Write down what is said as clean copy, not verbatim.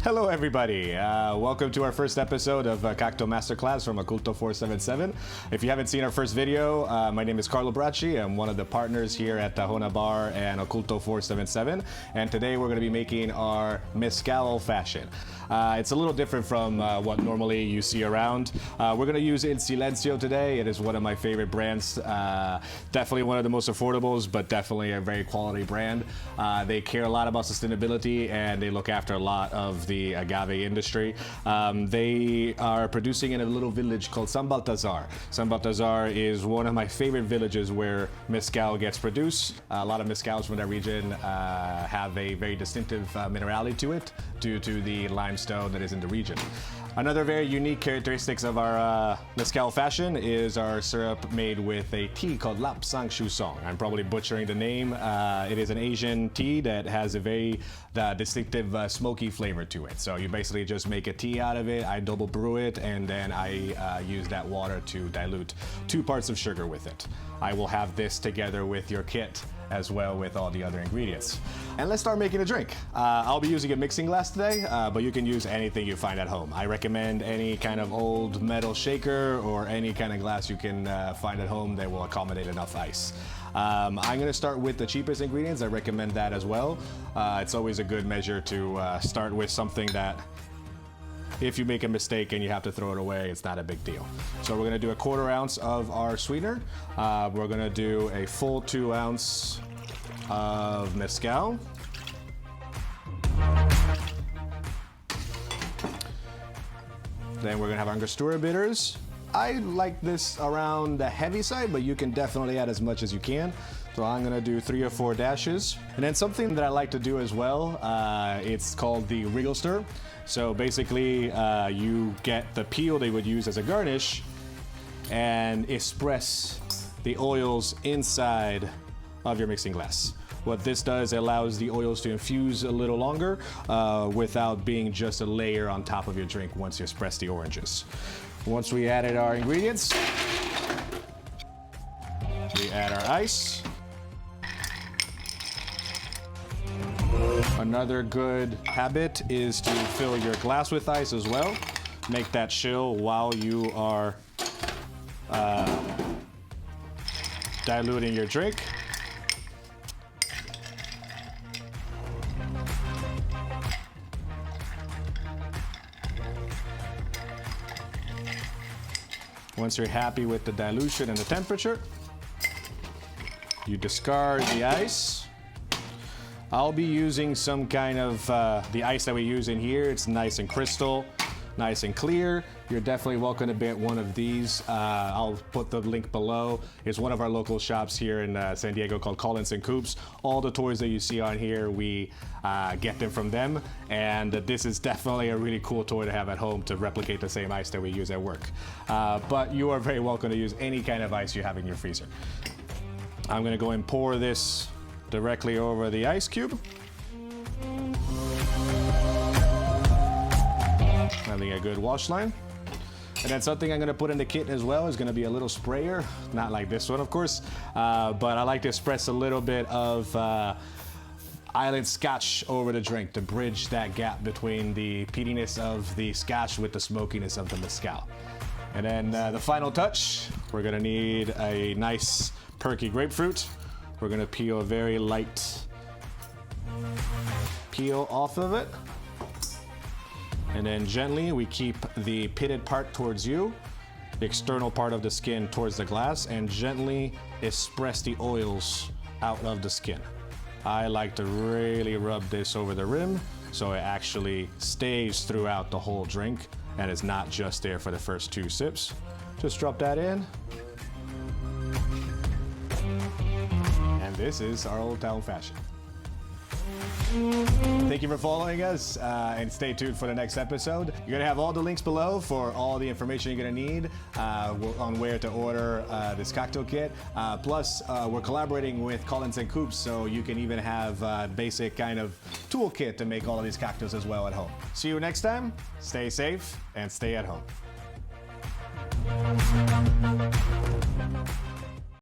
Hello everybody, welcome to our first episode of Cocktail Masterclass from Oculto 477. If you haven't seen our first video, my name is Carlo Bracci. I'm one of the partners here at Tahona Bar and Oculto 477, and today we're going to be making our Mezcal Old Fashioned. It's a little different from what normally you see around. We're going to use In Silencio today. It is one of my favorite brands, definitely one of the most affordables, but definitely a very quality brand. They care a lot about sustainability and they look after a lot of the agave industry. They are producing in a little village called San Baltazar. San Baltazar is one of my favorite villages where mezcal gets produced. A lot of mezcals from that region have a very distinctive minerality to it due to the limestone that is in the region. Another very unique characteristics of our mezcal fashion is our syrup made with a tea called Lap Sang Shu Song. I'm probably butchering the name. It is an Asian tea that has a very distinctive smoky flavor to it. So you basically just make a tea out of it, I double brew it, and then I use that water to dilute 2 parts of sugar with it. I will have this together with your kit as well with all the other ingredients. And let's start making a drink. I'll be using a mixing glass today, but you can use anything you find at home. I recommend any kind of old metal shaker or any kind of glass you can find at home that will accommodate enough ice. I'm gonna start with the cheapest ingredients. I recommend that as well. It's always a good measure to start with something that if you make a mistake and you have to throw it away, it's not a big deal. So we're gonna do a 1/4 ounce of our sweetener. We're gonna do a full 2 ounce of mezcal. Then we're gonna have our Angostura bitters. I like this around the heavy side, but you can definitely add as much as you can. So I'm gonna do 3 or 4 dashes. And then something that I like to do as well, it's called the wriggle stir. So basically, you get the peel they would use as a garnish and express the oils inside of your mixing glass. What this does, it allows the oils to infuse a little longer without being just a layer on top of your drink once you express the oranges. Once we added our ingredients, we add our ice. Another good habit is to fill your glass with ice as well. Make that chill while you are diluting your drink. Once you're happy with the dilution and the temperature, you discard the ice. I'll be using some kind of, the ice that we use in here, it's nice and crystal, nice and clear. You're definitely welcome to get one of these. I'll put the link below. It's one of our local shops here in San Diego called Collins & Coops. All the toys that you see on here, we get them from them. And this is definitely a really cool toy to have at home to replicate the same ice that we use at work. But you are very welcome to use any kind of ice you have in your freezer. I'm gonna go and pour this directly over the ice cube. Having a good wash line. And then something I'm gonna put in the kit as well is gonna be a little sprayer. Not like this one, of course, but I like to express a little bit of island scotch over the drink to bridge that gap between the peatiness of the scotch with the smokiness of the mezcal. And then the final touch, we're gonna need a nice perky grapefruit. We're gonna peel a very light peel off of it. And then gently we keep the pitted part towards you, the external part of the skin towards the glass, and gently express the oils out of the skin. I like to really rub this over the rim so it actually stays throughout the whole drink and is not just there for the first 2 sips. Just drop that in. And this is our Old Town Fashion. Thank you for following us and stay tuned for the next episode. You're gonna have all the links below for all the information you're gonna need on where to order this cocktail kit. Plus, we're collaborating with Collins & Coops, so you can even have a basic kind of toolkit to make all of these cocktails as well at home. See you next time. Stay safe and stay at home.